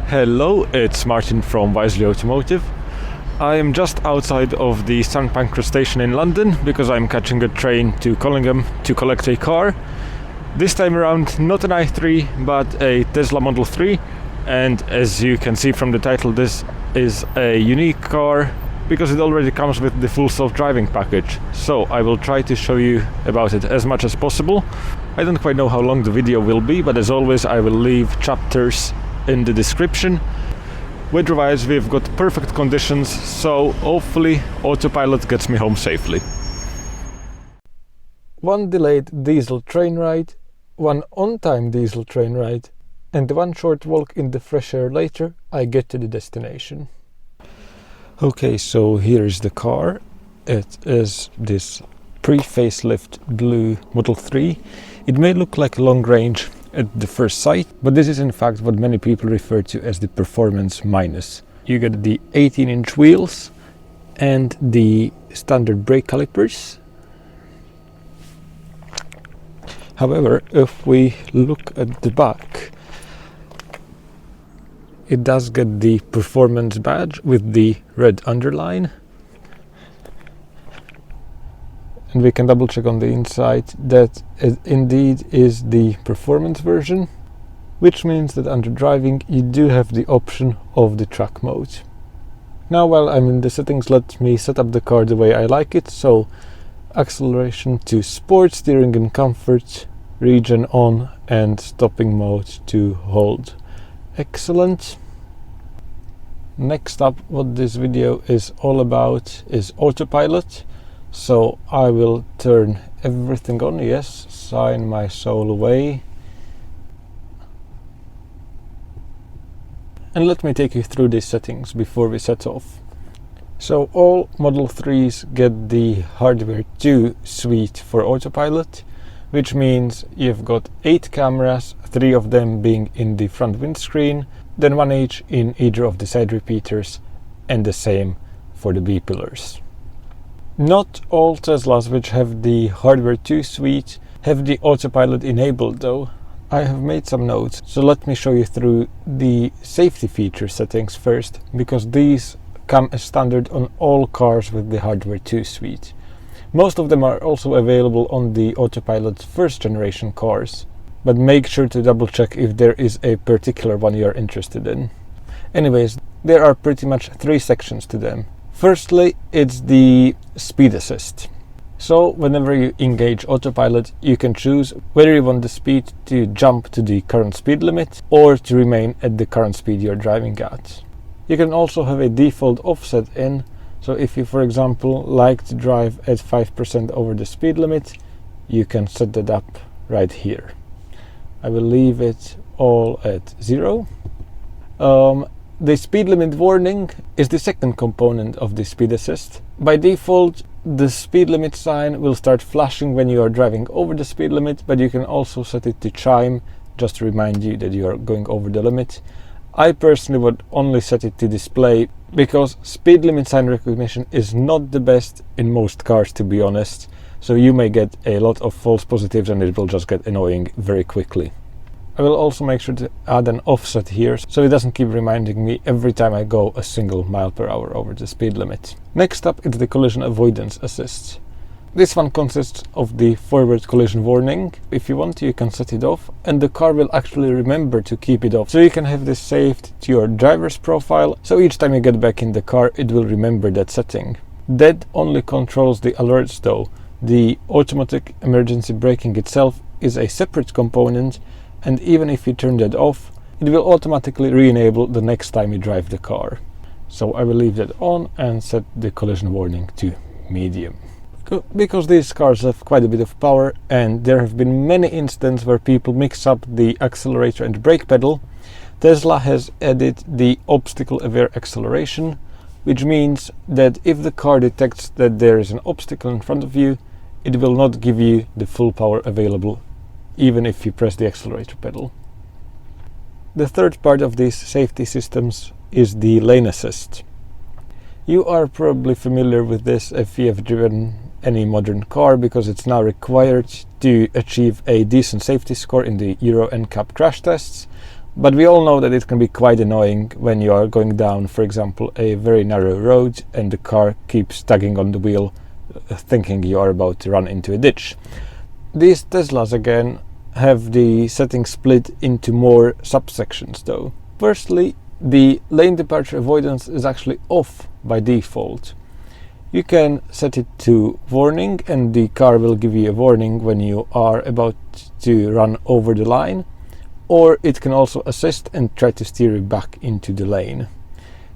Hello, it's Martin from Wisely Automotive. I am just outside of the St Pancras station in London because I'm catching a train to Collingham to collect a car. This time around not an i3 but a Tesla Model 3, and as you can see from the title, this is a unique car because it already comes with the full self-driving package. So I will try to show you about it as much as possible. I don't quite know how long the video will be, but as always I will leave chapters in the description. Weather-wise we've got perfect conditions, so hopefully Autopilot gets me home safely. One delayed diesel train ride, one on-time diesel train ride, and one short walk in the fresh air later, I get to the destination. Okay, so here is the car. It is this pre-facelift blue Model 3. It may look like long range at the first sight, but this is in fact what many people refer to as the Performance Minus. You get the 18-inch wheels and the standard brake calipers. However, if we look at the back, it does get the Performance badge with the red underline. And we can double check on the inside that it indeed is the performance version, which means that under driving you do have the option of the track mode. Now while I'm in the settings, let me set up the car the way I like it. So acceleration to sport, steering and comfort, region on, and stopping mode to hold. Excellent. Next up, what this video is all about is Autopilot. So I will turn everything on, yes, sign my soul away. And let me take you through these settings before we set off. So all Model 3s get the Hardware 2 suite for Autopilot, which means you've got 8 cameras, 3 of them being in the front windscreen, then 1 each in either of the side repeaters, and the same for the B-pillars. Not all Teslas which have the Hardware 2 suite have the Autopilot enabled though. I have made some notes, so let me show you through the safety feature settings first, because these come as standard on all cars with the Hardware 2 suite. Most of them are also available on the Autopilot first generation cars, but make sure to double check if there is a particular one you are interested in. Anyways, there are pretty much 3 sections to them. Firstly, it's the speed assist. So whenever you engage Autopilot, you can choose whether you want the speed to jump to the current speed limit or to remain at the current speed you're driving at. You can also have a default offset in, so if you, for example, like to drive at 5% over the speed limit, you can set that up right here. I will leave it all at 0. The speed limit warning is the second component of the speed assist. By default, the speed limit sign will start flashing when you are driving over the speed limit, but you can also set it to chime just to remind you that you are going over the limit. I personally would only set it to display because speed limit sign recognition is not the best in most cars, to be honest, so you may get a lot of false positives and it will just get annoying very quickly. I will also make sure to add an offset here so it doesn't keep reminding me every time I go a single mile per hour over the speed limit. Next up is the collision avoidance assist. This one consists of the forward collision warning. If you want, you can set it off and the car will actually remember to keep it off. So you can have this saved to your driver's profile, so each time you get back in the car it will remember that setting. That only controls the alerts though. The automatic emergency braking itself is a separate component, and even if you turn that off, it will automatically re-enable the next time you drive the car. So I will leave that on and set the collision warning to medium. Because these cars have quite a bit of power and there have been many instances where people mix up the accelerator and brake pedal, Tesla has added the obstacle aware acceleration, which means that if the car detects that there is an obstacle in front of you, it will not give you the full power available even if you press the accelerator pedal. The third part of these safety systems is the lane assist. You are probably familiar with this if you have driven any modern car, because it's now required to achieve a decent safety score in the Euro NCAP crash tests. But we all know that it can be quite annoying when you are going down, for example, a very narrow road and the car keeps tugging on the wheel, thinking you are about to run into a ditch. These Teslas again have the settings split into more subsections though. Firstly, the lane departure avoidance is actually off by default. You can set it to warning and the car will give you a warning when you are about to run over the line, or it can also assist and try to steer you back into the lane.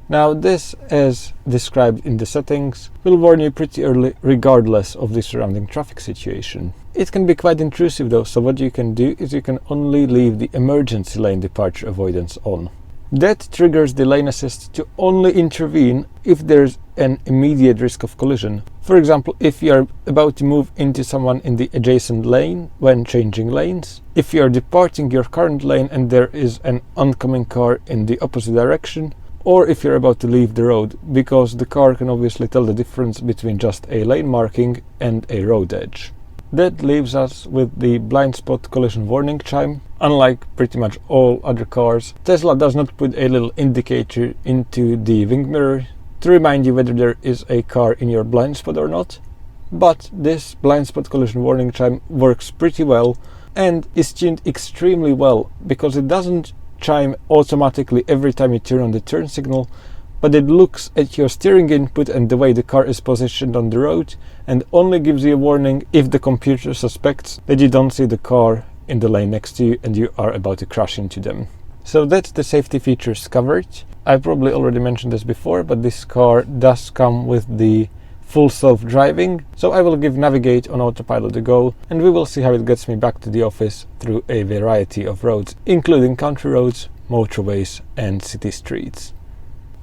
Now this, as described in the settings, will warn you pretty early regardless of the surrounding traffic situation. It can be quite intrusive though, so what you can do is you can only leave the emergency lane departure avoidance on. That triggers the lane assist to only intervene if there's an immediate risk of collision. For example, if you are about to move into someone in the adjacent lane when changing lanes, if you are departing your current lane and there is an oncoming car in the opposite direction, or if you're about to leave the road, because the car can obviously tell the difference between just a lane marking and a road edge. That leaves us with the blind spot collision warning chime. Unlike pretty much all other cars, Tesla does not put a little indicator into the wing mirror to remind you whether there is a car in your blind spot or not. But this blind spot collision warning chime works pretty well and is tuned extremely well because it doesn't chime automatically every time you turn on the turn signal, but it looks at your steering input and the way the car is positioned on the road and only gives you a warning if the computer suspects that you don't see the car in the lane next to you and you are about to crash into them. So that's the safety features covered. I probably already mentioned this before, but this car does come with the full self-driving, so I will give Navigate on Autopilot a go and we will see how it gets me back to the office through a variety of roads, including country roads, motorways and city streets.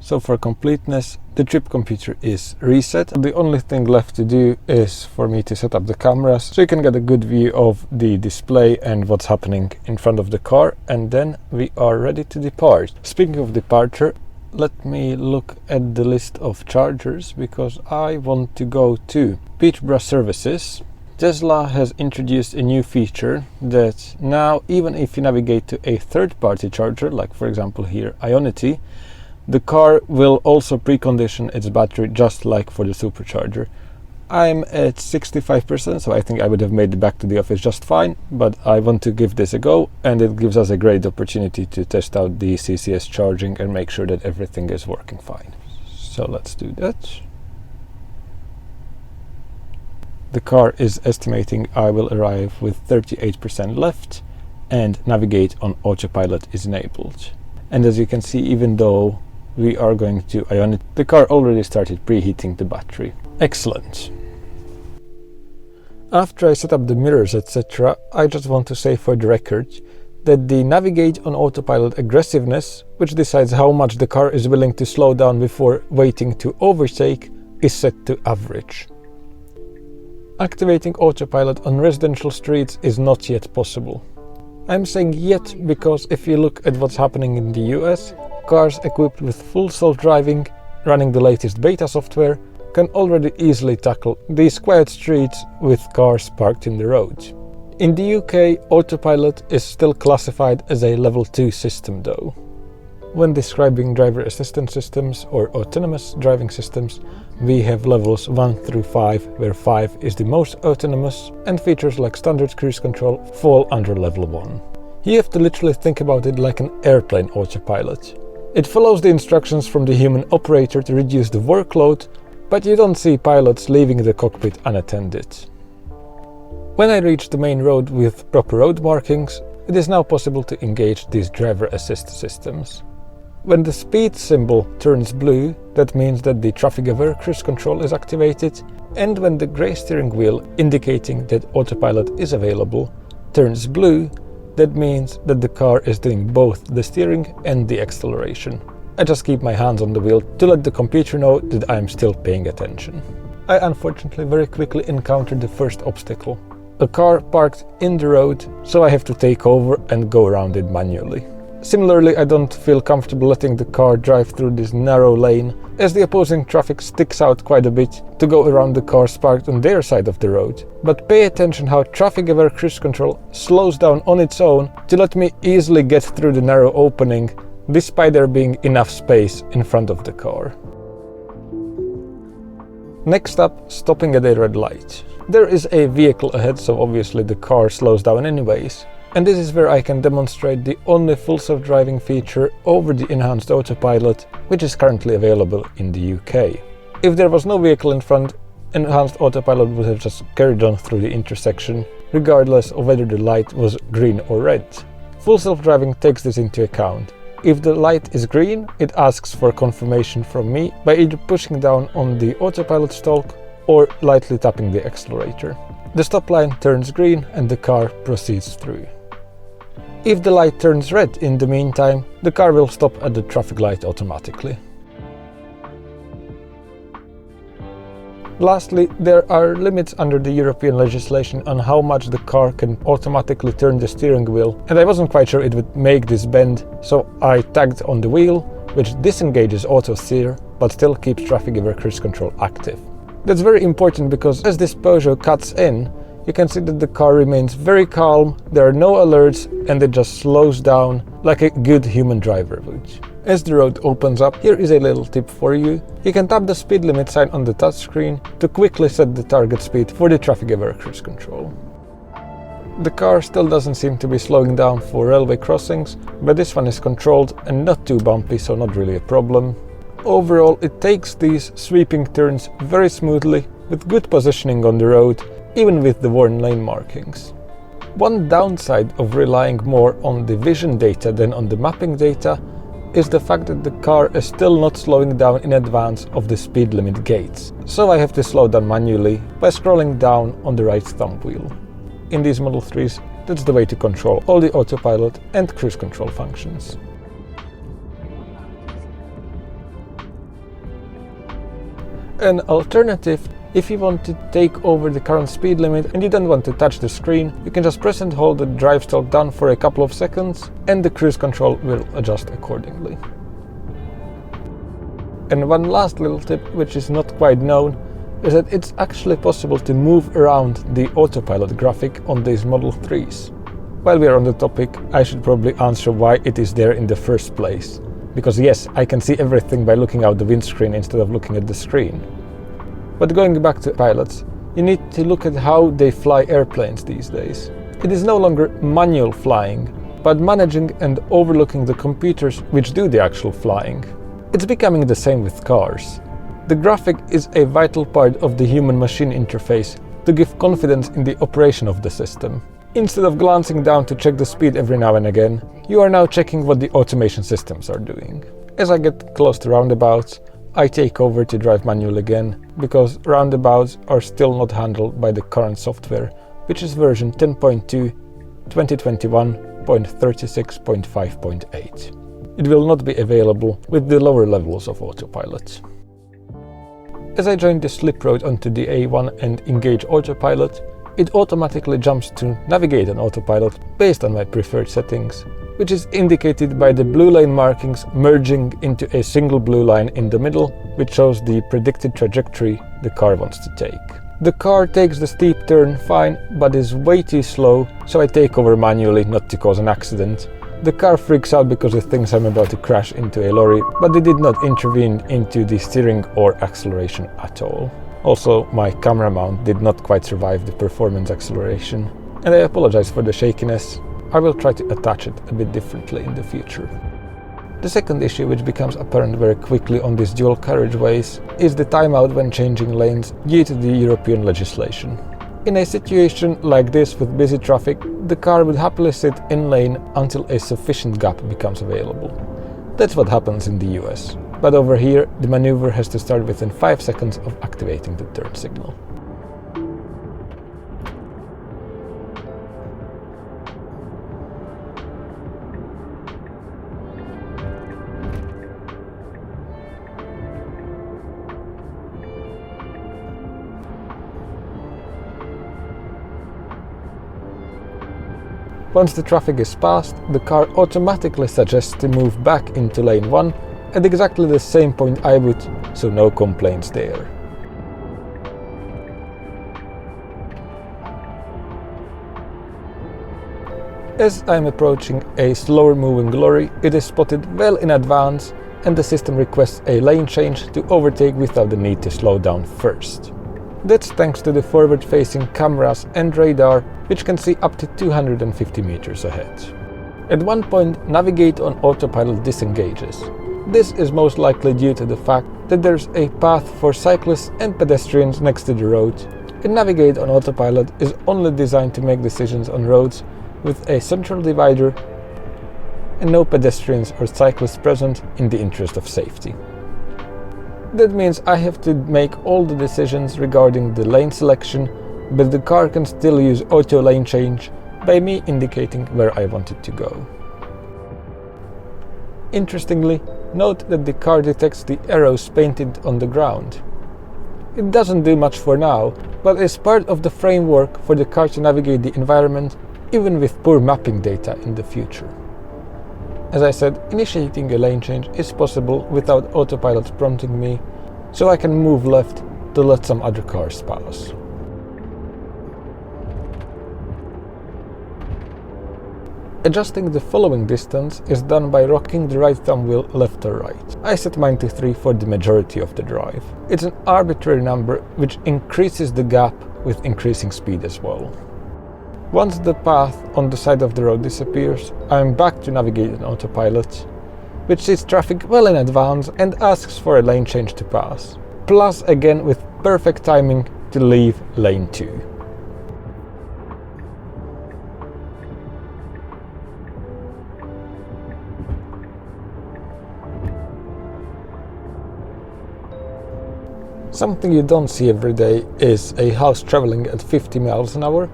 So for completeness, the trip computer is reset. The only thing left to do is for me to set up the cameras so you can get a good view of the display and what's happening in front of the car, and then we are ready to depart. Speaking of departure, let me look at the list of chargers because I want to go to Peterborough services. Tesla has introduced a new feature that now even if you navigate to a third-party charger, like for example here IONITY, the car will also precondition its battery just like for the supercharger. I'm at 65%, so I think I would have made it back to the office just fine, but I want to give this a go and it gives us a great opportunity to test out the CCS charging and make sure that everything is working fine. So let's do that. The car is estimating I will arrive with 38% left and Navigate on Autopilot is enabled. And as you can see, even though we are going to IONITY, the car already started preheating the battery. Excellent. After I set up the mirrors, etc., I just want to say for the record that the Navigate on Autopilot aggressiveness, which decides how much the car is willing to slow down before waiting to overtake, is set to average. Activating Autopilot on residential streets is not yet possible. I'm saying yet because if you look at what's happening in the US, cars equipped with full self-driving, running the latest beta software, can already easily tackle these quiet streets with cars parked in the road. In the UK, Autopilot is still classified as a level 2 system though. When describing driver assistance systems or autonomous driving systems, we have levels 1 through 5, where 5 is the most autonomous, and features like standard cruise control fall under level 1. You have to literally think about it like an airplane autopilot. It follows the instructions from the human operator to reduce the workload, but you don't see pilots leaving the cockpit unattended. When I reach the main road with proper road markings, it is now possible to engage these driver assist systems. When the speed symbol turns blue, that means that the traffic-aware cruise control is activated, and when the grey steering wheel indicating that Autopilot is available turns blue, that means that the car is doing both the steering and the acceleration. I just keep my hands on the wheel to let the computer know that I am still paying attention. I unfortunately very quickly encountered the first obstacle. A car parked in the road, so I have to take over and go around it manually. Similarly, I don't feel comfortable letting the car drive through this narrow lane, as the opposing traffic sticks out quite a bit to go around the cars parked on their side of the road. But pay attention how traffic-aware cruise control slows down on its own to let me easily get through the narrow opening, despite there being enough space in front of the car. Next up, stopping at a red light. There is a vehicle ahead, so obviously the car slows down anyways. And this is where I can demonstrate the only full self-driving feature over the enhanced autopilot, which is currently available in the UK. If there was no vehicle in front, enhanced autopilot would have just carried on through the intersection, regardless of whether the light was green or red. Full self-driving takes this into account. If the light is green, it asks for confirmation from me by either pushing down on the autopilot stalk or lightly tapping the accelerator. The stop line turns green and the car proceeds through. If the light turns red in the meantime, the car will stop at the traffic light automatically. Lastly, there are limits under the European legislation on how much the car can automatically turn the steering wheel, and I wasn't quite sure it would make this bend, so I tagged on the wheel, which disengages auto steer, but still keeps traffic-aware cruise control active. That's very important because as this Peugeot cuts in, you can see that the car remains very calm, there are no alerts, and it just slows down like a good human driver would. As the road opens up, here is a little tip for you. You can tap the speed limit sign on the touchscreen to quickly set the target speed for the traffic-aware cruise control. The car still doesn't seem to be slowing down for railway crossings, but this one is controlled and not too bumpy, so not really a problem. Overall, it takes these sweeping turns very smoothly, with good positioning on the road, even with the worn lane markings. One downside of relying more on the vision data than on the mapping data is the fact that the car is still not slowing down in advance of the speed limit gates, so I have to slow down manually by scrolling down on the right thumb wheel. In these Model 3s, that's the way to control all the autopilot and cruise control functions. An alternative, if you want to take over the current speed limit and you don't want to touch the screen, you can just press and hold the drive stalk down for a couple of seconds and the cruise control will adjust accordingly. And one last little tip, which is not quite known, is that it's actually possible to move around the autopilot graphic on these Model 3s. While we are on the topic, I should probably answer why it is there in the first place. Because yes, I can see everything by looking out the windscreen instead of looking at the screen. But going back to pilots, you need to look at how they fly airplanes these days. It is no longer manual flying, but managing and overlooking the computers which do the actual flying. It's becoming the same with cars. The graphic is a vital part of the human-machine interface to give confidence in the operation of the system. Instead of glancing down to check the speed every now and again, you are now checking what the automation systems are doing. As I get close to roundabouts, I take over to drive manual again, because roundabouts are still not handled by the current software, which is version 10.2, 2021.36.5.8. It will not be available with the lower levels of autopilot. As I join the slip road onto the A1 and engage autopilot, it automatically jumps to navigate on autopilot based on my preferred settings, which is indicated by the blue lane markings merging into a single blue line in the middle, which shows the predicted trajectory the car wants to take. The car takes the steep turn fine, but is way too slow, so I take over manually not to cause an accident. The car freaks out because it thinks I'm about to crash into a lorry, but it did not intervene into the steering or acceleration at all. Also, my camera mount did not quite survive the performance acceleration, and I apologize for the shakiness. I will try to attach it a bit differently in the future. The second issue, which becomes apparent very quickly on these dual carriageways, is the timeout when changing lanes due to the European legislation. In a situation like this with busy traffic, the car would happily sit in lane until a sufficient gap becomes available. That's what happens in the US. But over here, the maneuver has to start within 5 seconds of activating the turn signal. Once the traffic is passed, the car automatically suggests to move back into lane 1 at exactly the same point I would, so no complaints there. As I'm approaching a slower moving lorry, it is spotted well in advance and the system requests a lane change to overtake without the need to slow down first. That's thanks to the forward-facing cameras and radar, which can see up to 250 meters ahead. At one point, Navigate on Autopilot disengages. This is most likely due to the fact that there's a path for cyclists and pedestrians next to the road, and Navigate on Autopilot is only designed to make decisions on roads with a central divider and no pedestrians or cyclists present in the interest of safety. That means I have to make all the decisions regarding the lane selection, but the car can still use auto lane change by me indicating where I want it to go. Interestingly, note that the car detects the arrows painted on the ground. It doesn't do much for now, but is part of the framework for the car to navigate the environment even with poor mapping data in the future. As I said, initiating a lane change is possible without Autopilot prompting me, so I can move left to let some other cars pass. Adjusting the following distance is done by rocking the right thumb wheel left or right. I set mine to 3 for the majority of the drive. It's an arbitrary number which increases the gap with increasing speed as well. Once the path on the side of the road disappears, I am back to Navigate on Autopilot, which sees traffic well in advance and asks for a lane change to pass. Plus again with perfect timing to leave lane 2. Something you don't see every day is a house traveling at 50 miles an hour.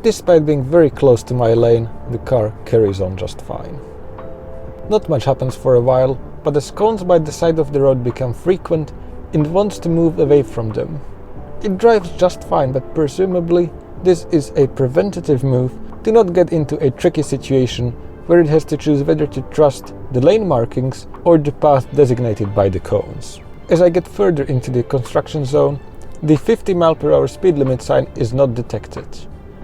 Despite being very close to my lane, the car carries on just fine. Not much happens for a while, but as cones by the side of the road become frequent, it wants to move away from them. It drives just fine, but presumably this is a preventative move to not get into a tricky situation where it has to choose whether to trust the lane markings or the path designated by the cones. As I get further into the construction zone, the 50 mph speed limit sign is not detected.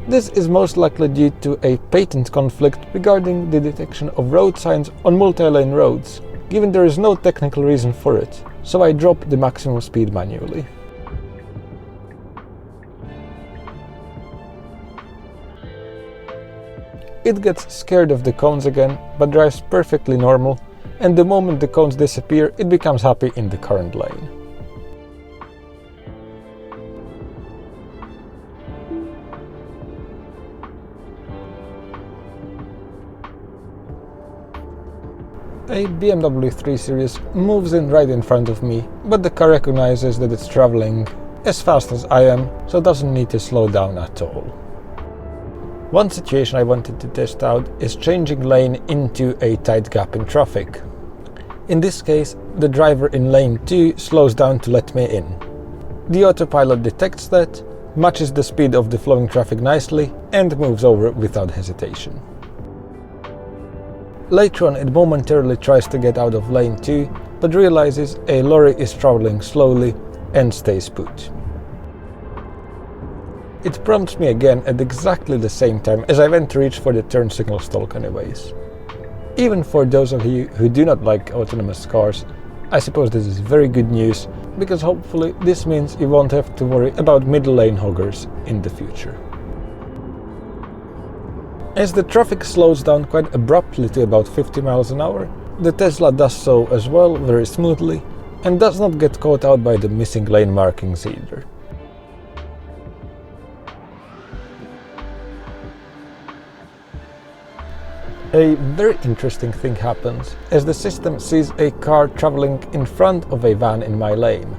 This is most likely due to a patent conflict regarding the detection of road signs on multi-lane roads, given there is no technical reason for it, so I drop the maximum speed manually. It gets scared of the cones again, but drives perfectly normal, and the moment the cones disappear, it becomes happy in the current lane. A BMW 3 Series moves in right in front of me, but the car recognizes that it's traveling as fast as I am, so doesn't need to slow down at all. One situation I wanted to test out is changing lane into a tight gap in traffic. In this case, the driver in lane 2 slows down to let me in. The Autopilot detects that, matches the speed of the flowing traffic nicely, and moves over without hesitation. Later on, it momentarily tries to get out of lane 2, but realizes a lorry is traveling slowly and stays put. It prompts me again at exactly the same time as I went to reach for the turn signal stall anyways. Even for those of you who do not like autonomous cars, I suppose this is very good news, because hopefully this means you won't have to worry about middle lane hoggers in the future. As the traffic slows down quite abruptly to about 50 miles an hour, the Tesla does so as well very smoothly and does not get caught out by the missing lane markings either. A very interesting thing happens as the system sees a car traveling in front of a van in my lane.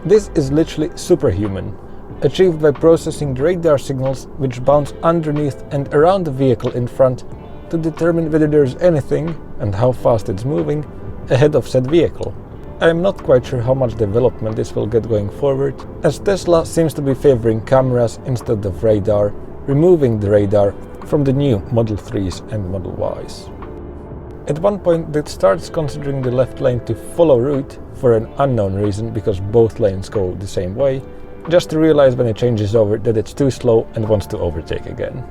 This is literally superhuman, achieved by processing the radar signals which bounce underneath and around the vehicle in front to determine whether there is anything, and how fast it's moving, ahead of said vehicle. I am not quite sure how much development this will get going forward, as Tesla seems to be favoring cameras instead of radar, removing the radar from the new Model 3s and Model Ys. At one point it starts considering the left lane to follow route for an unknown reason, because both lanes go the same way, just to realize when it changes over that it's too slow and wants to overtake again.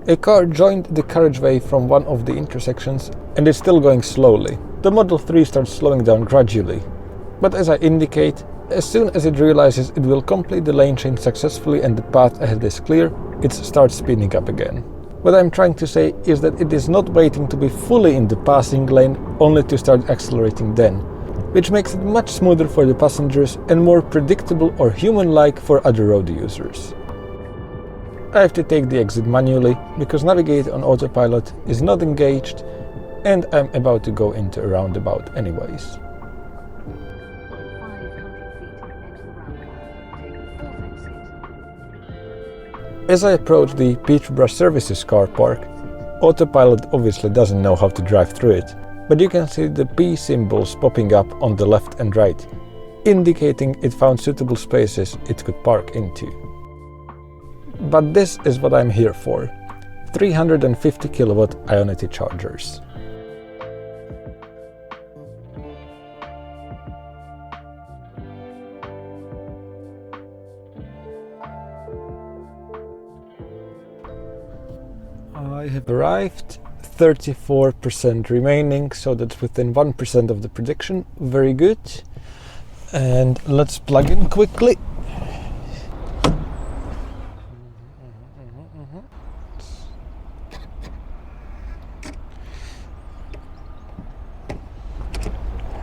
A car joined the carriageway from one of the intersections and is still going slowly. The Model 3 starts slowing down gradually, but as I indicate, as soon as it realizes it will complete the lane change successfully and the path ahead is clear, it starts speeding up again. What I'm trying to say is that it is not waiting to be fully in the passing lane only to start accelerating then, which makes it much smoother for the passengers and more predictable or human-like for other road users. I have to take the exit manually because navigate on autopilot is not engaged and I'm about to go into a roundabout anyways. As I approach the Peterborough Services car park, Autopilot obviously doesn't know how to drive through it, but you can see the P symbols popping up on the left and right, indicating it found suitable spaces it could park into. But this is what I'm here for: 350 kilowatt IONITY chargers. I have arrived, 34% remaining, so that's within 1% of the prediction. Very good. And let's plug in quickly.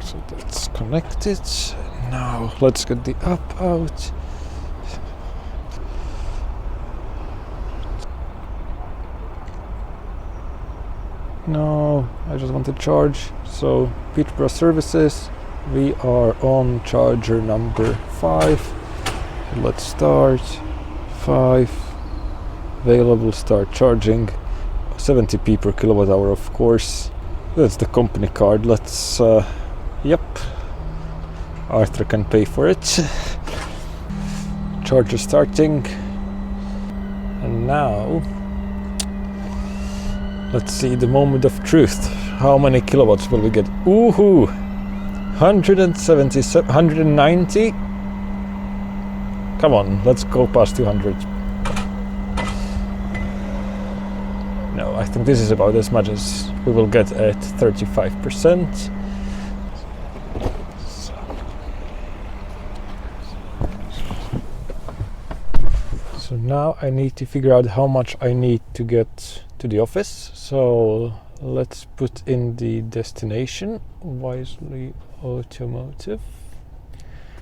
So that's connected. Now let's get the app out. No, I just want to charge. So Peterborough Services, we are on charger number 5. Let's start. 5. Available, start charging. 70p per kilowatt hour, of course. That's the company card. Let's, yep. Arthur can pay for it. Charger starting. And now, let's see the moment of truth. How many kilowatts will we get? Ooh, 177, 190. Come on, let's go past 200. No, I think this is about as much as we will get at 35%. So now I need to figure out how much I need to get to the office. So let's put in the destination, Wisely Automotive.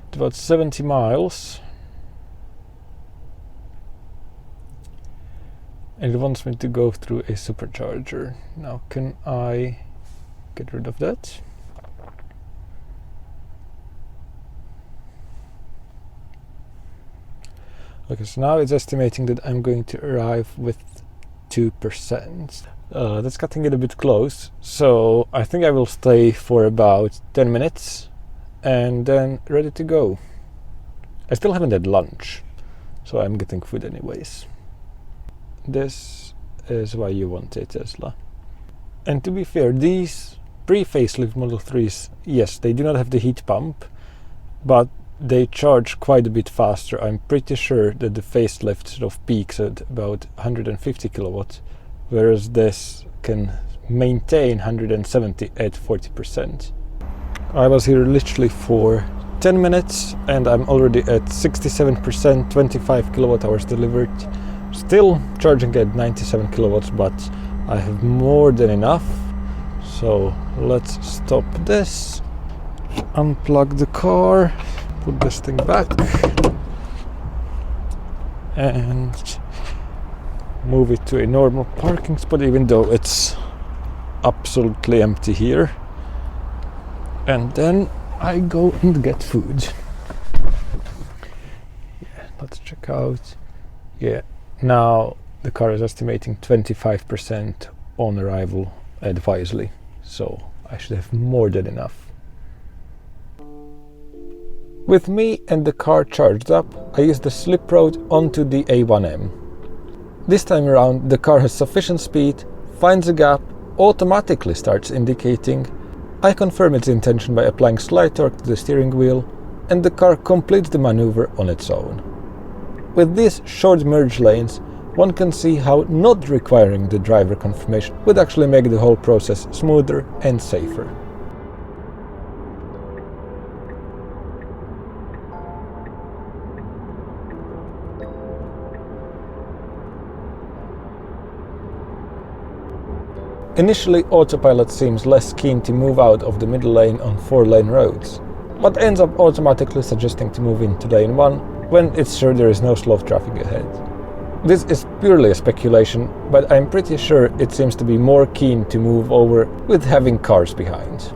It's about 70 miles. And it wants me to go through a supercharger. Now can I get rid of that? Okay, so now it's estimating that I'm going to arrive with 2%. That's cutting it a bit close, so I think I will stay for about 10 minutes and then ready to go. I still haven't had lunch, so I'm getting food anyways. This is why you want a Tesla. And to be fair, these pre-facelift Model 3s, yes, they do not have the heat pump, but they charge quite a bit faster. I'm pretty sure that the facelift sort of peaks at about 150 kilowatts, whereas this can maintain 170 at 40%. I was here literally for 10 minutes and I'm already at 67%, 25 kilowatt hours delivered. Still charging at 97 kilowatts, but I have more than enough. So let's stop this, unplug the car, put this thing back and move it to a normal parking spot, even though it's absolutely empty here. And then I go and get food. Yeah, let's check out. Yeah, now the car is estimating 25% on arrival at Wisely. so I should have more than enough. With me and the car charged up, I use the slip road onto the A1M. This time around the car has sufficient speed, finds a gap, automatically starts indicating. I confirm its intention by applying slight torque to the steering wheel, and the car completes the maneuver on its own. With these short merge lanes, one can see how not requiring the driver confirmation would actually make the whole process smoother and safer. Initially, Autopilot seems less keen to move out of the middle lane on 4-lane roads, but ends up automatically suggesting to move into lane 1 when it's sure there is no slow traffic ahead. This is purely a speculation, but I'm pretty sure it seems to be more keen to move over with having cars behind.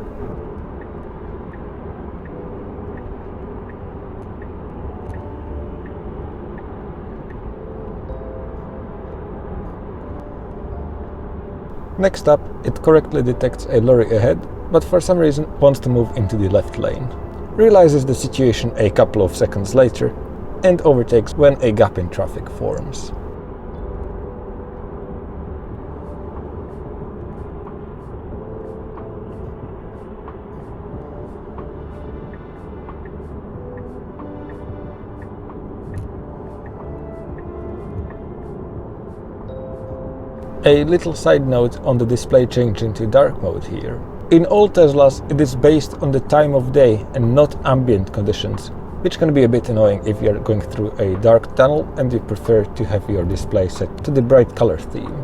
Next up, it correctly detects a lorry ahead, but for some reason wants to move into the left lane. Realizes the situation a couple of seconds later and overtakes when a gap in traffic forms. A little side note on the display change into dark mode here. In all Teslas, it is based on the time of day and not ambient conditions, which can be a bit annoying if you are going through a dark tunnel and you prefer to have your display set to the bright color theme.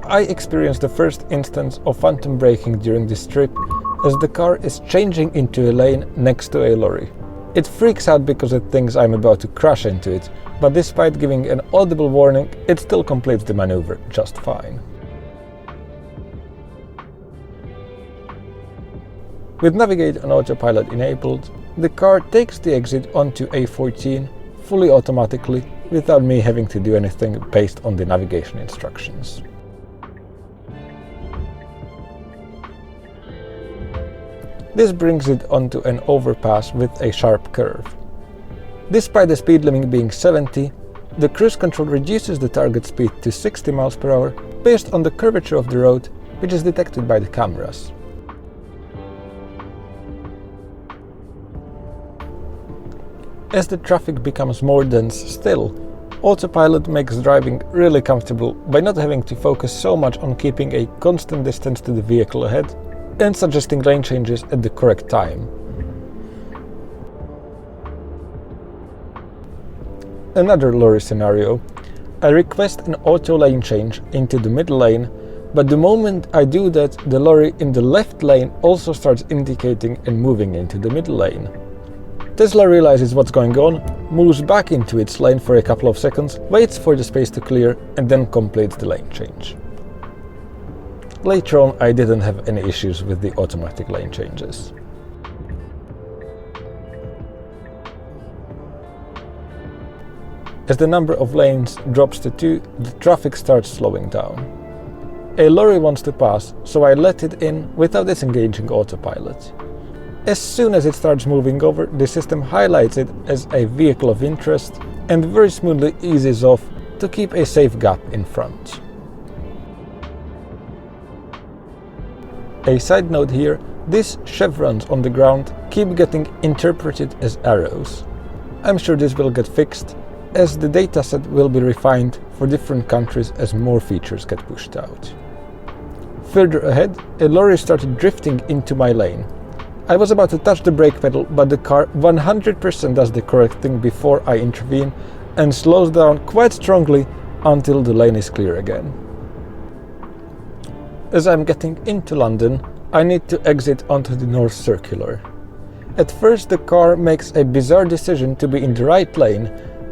I experienced the first instance of phantom braking during this trip as the car is changing into a lane next to a lorry. It freaks out because it thinks I'm about to crash into it, but despite giving an audible warning, it still completes the maneuver just fine. With Navigate and Autopilot enabled, the car takes the exit onto A14 fully automatically without me having to do anything based on the navigation instructions. This brings it onto an overpass with a sharp curve. Despite the speed limit being 70, the cruise control reduces the target speed to 60 miles per hour based on the curvature of the road, which is detected by the cameras. As the traffic becomes more dense still, Autopilot makes driving really comfortable by not having to focus so much on keeping a constant distance to the vehicle ahead and suggesting lane changes at the correct time. Another lorry scenario. I request an auto lane change into the middle lane, but the moment I do that, the lorry in the left lane also starts indicating and moving into the middle lane. Tesla realizes what's going on, moves back into its lane for a couple of seconds, waits for the space to clear, and then completes the lane change. Later on, I didn't have any issues with the automatic lane changes. As the number of lanes drops to 2, the traffic starts slowing down. A lorry wants to pass, so I let it in without disengaging Autopilot. As soon as it starts moving over, the system highlights it as a vehicle of interest and very smoothly eases off to keep a safe gap in front. A side note here, these chevrons on the ground keep getting interpreted as arrows. I'm sure this will get fixed, as the dataset will be refined for different countries as more features get pushed out. Further ahead, a lorry started drifting into my lane. I was about to touch the brake pedal, but the car 100% does the correct thing before I intervene and slows down quite strongly until the lane is clear again. As I'm getting into London, I need to exit onto the North Circular. At first the car makes a bizarre decision to be in the right lane,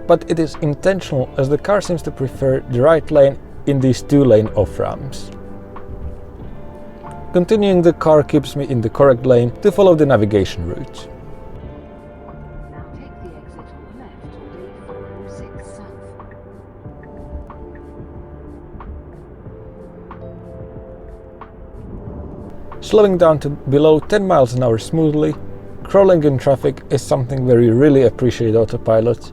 but it is intentional as the car seems to prefer the right lane in these 2-lane off-ramps. Continuing, the car keeps me in the correct lane to follow the navigation route. Now take the exit on the left on A406 South. Slowing down to below 10 miles an hour smoothly, crawling in traffic is something where you really appreciate Autopilot.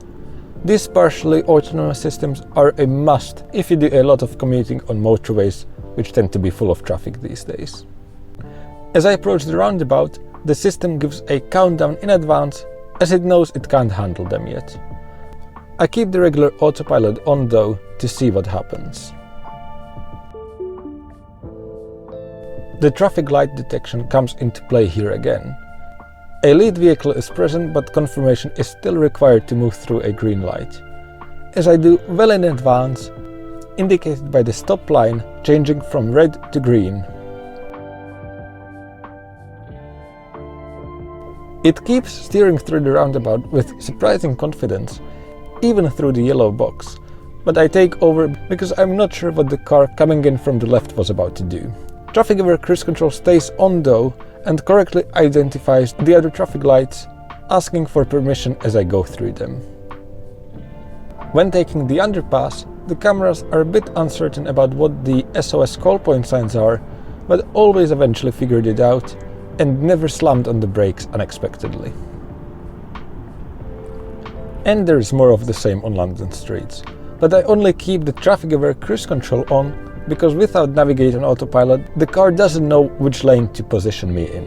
These partially autonomous systems are a must if you do a lot of commuting on motorways, which tend to be full of traffic these days. As I approach the roundabout, the system gives a countdown in advance as it knows it can't handle them yet. I keep the regular autopilot on though to see what happens. The traffic light detection comes into play here again. A lead vehicle is present, but confirmation is still required to move through a green light. As I do well in advance, indicated by the stop line changing from red to green. It keeps steering through the roundabout with surprising confidence, even through the yellow box, but I take over because I'm not sure what the car coming in from the left was about to do. Traffic aware cruise control stays on though and correctly identifies the other traffic lights, asking for permission as I go through them. When taking the underpass, the cameras are a bit uncertain about what the SOS call point signs are, but always eventually figured it out and never slammed on the brakes unexpectedly. And there is more of the same on London streets, but I only keep the traffic aware cruise control on because without navigating autopilot, the car doesn't know which lane to position me in.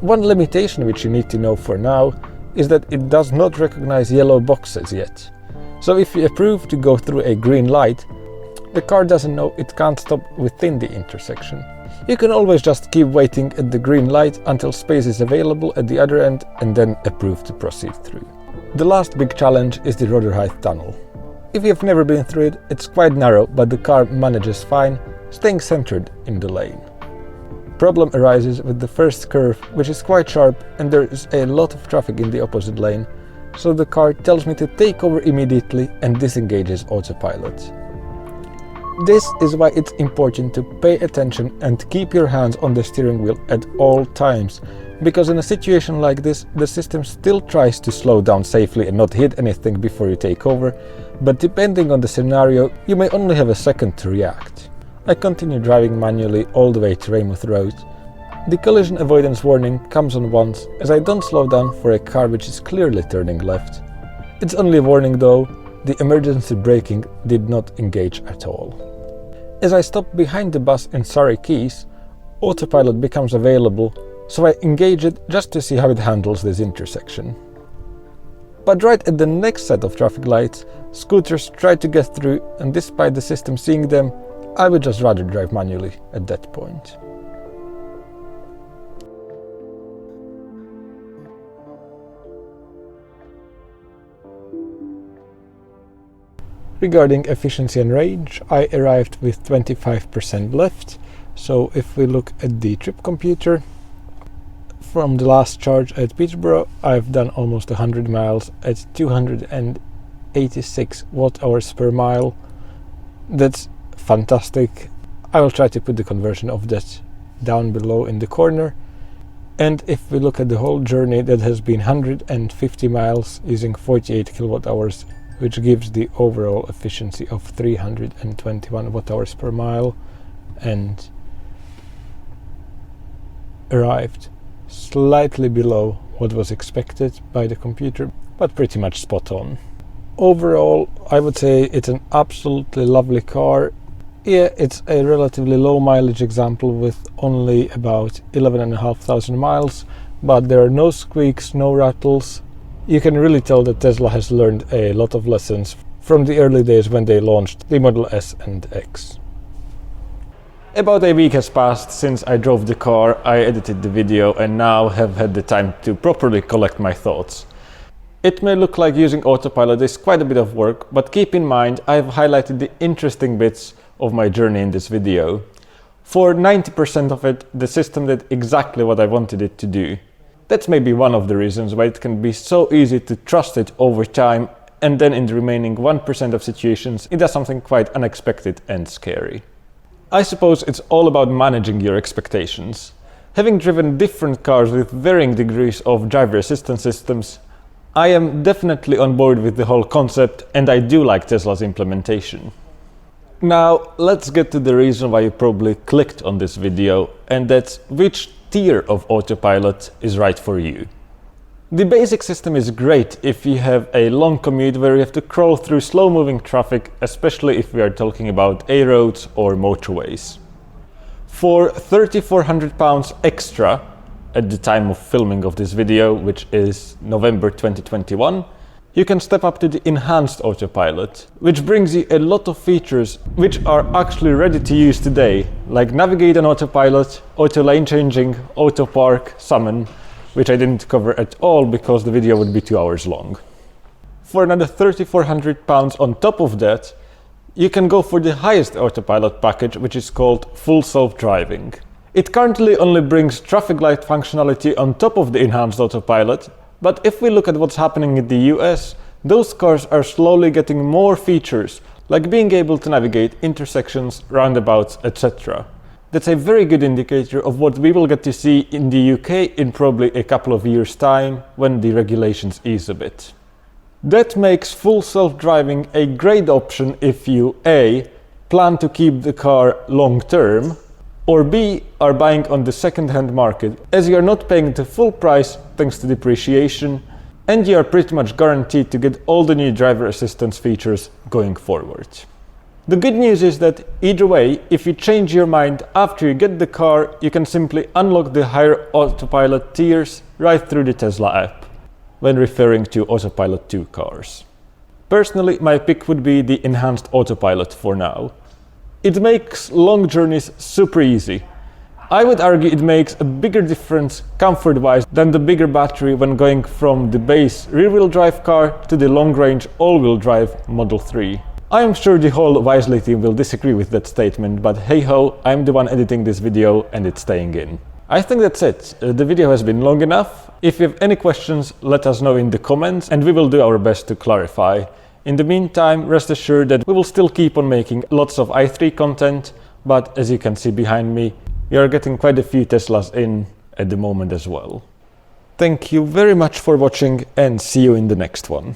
One limitation which you need to know for now is that it does not recognize yellow boxes yet. So if you approve to go through a green light, the car doesn't know it can't stop within the intersection. You can always just keep waiting at the green light until space is available at the other end and then approve to proceed through. The last big challenge is the Rotherhithe tunnel. If you've never been through it, it's quite narrow, but the car manages fine, staying centered in the lane. Problem arises with the first curve, which is quite sharp and there is a lot of traffic in the opposite lane, so the car tells me to take over immediately and disengages autopilot. This is why it's important to pay attention and keep your hands on the steering wheel at all times, because in a situation like this, the system still tries to slow down safely and not hit anything before you take over, but depending on the scenario, you may only have a second to react. I continue driving manually all the way to Weymouth Road. The collision avoidance warning comes on once as I don't slow down for a car which is clearly turning left. It's only a warning though, the emergency braking did not engage at all. As I stop behind the bus in Surrey Quays, autopilot becomes available, so I engage it just to see how it handles this intersection. But right at the next set of traffic lights, scooters try to get through, and despite the system seeing them, I would just rather drive manually at that point. Regarding efficiency and range, I arrived with 25% left, so if we look at the trip computer, from the last charge at Peterborough, I've done almost 100 miles at 286 watt-hours per mile. That's fantastic. I will try to put the conversion of that down below in the corner. And if we look at the whole journey, that has been 150 miles using 48 kilowatt-hours, which gives the overall efficiency of 321 watt-hours per mile, and arrived slightly below what was expected by the computer, but pretty much spot on. Overall, I would say it's an absolutely lovely car. Yeah, it's a relatively low mileage example with only about 11,500 miles, but there are no squeaks, no rattles. You can really tell that Tesla has learned a lot of lessons from the early days when they launched the Model S and X. About a week has passed since I drove the car, I edited the video and now have had the time to properly collect my thoughts. It may look like using autopilot is quite a bit of work, but keep in mind I've highlighted the interesting bits of my journey in this video. For 90% of it, the system did exactly what I wanted it to do. That's maybe one of the reasons why it can be so easy to trust it over time, and then in the remaining 1% of situations it does something quite unexpected and scary. I suppose it's all about managing your expectations. Having driven different cars with varying degrees of driver assistance systems, I am definitely on board with the whole concept and I do like Tesla's implementation. Now let's get to the reason why you probably clicked on this video, and that's which tier of Autopilot is right for you. The basic system is great if you have a long commute where you have to crawl through slow-moving traffic, especially if we are talking about A roads or motorways. For £3,400 extra at the time of filming of this video, which is November 2021, you can step up to the enhanced Autopilot, which brings you a lot of features which are actually ready to use today, like navigate on Autopilot, auto lane changing, auto park, summon, which I didn't cover at all because the video would be 2 hours long. For another £3,400 on top of that, you can go for the highest Autopilot package, which is called Full Self-Driving. It currently only brings traffic light functionality on top of the enhanced Autopilot, but if we look at what's happening in the US, those cars are slowly getting more features, like being able to navigate intersections, roundabouts, etc. That's a very good indicator of what we will get to see in the UK in probably a couple of years' time when the regulations ease a bit. That makes full self-driving a great option if you A. plan to keep the car long term, or B. are buying on the second-hand market, as you are not paying the full price thanks to depreciation, and you are pretty much guaranteed to get all the new driver assistance features going forward. The good news is that either way, if you change your mind after you get the car, you can simply unlock the higher Autopilot tiers right through the Tesla app, when referring to Autopilot 2 cars. Personally, my pick would be the enhanced Autopilot for now. It makes long journeys super easy. I would argue it makes a bigger difference comfort-wise than the bigger battery when going from the base rear-wheel drive car to the long-range all-wheel drive Model 3. I am sure the whole Wisely team will disagree with that statement, but hey-ho, I'm the one editing this video and it's staying in. I think that's it. The video has been long enough. If you have any questions, let us know in the comments and we will do our best to clarify. In the meantime, rest assured that we will still keep on making lots of i3 content, but as you can see behind me, we are getting quite a few Teslas in at the moment as well. Thank you very much for watching and see you in the next one.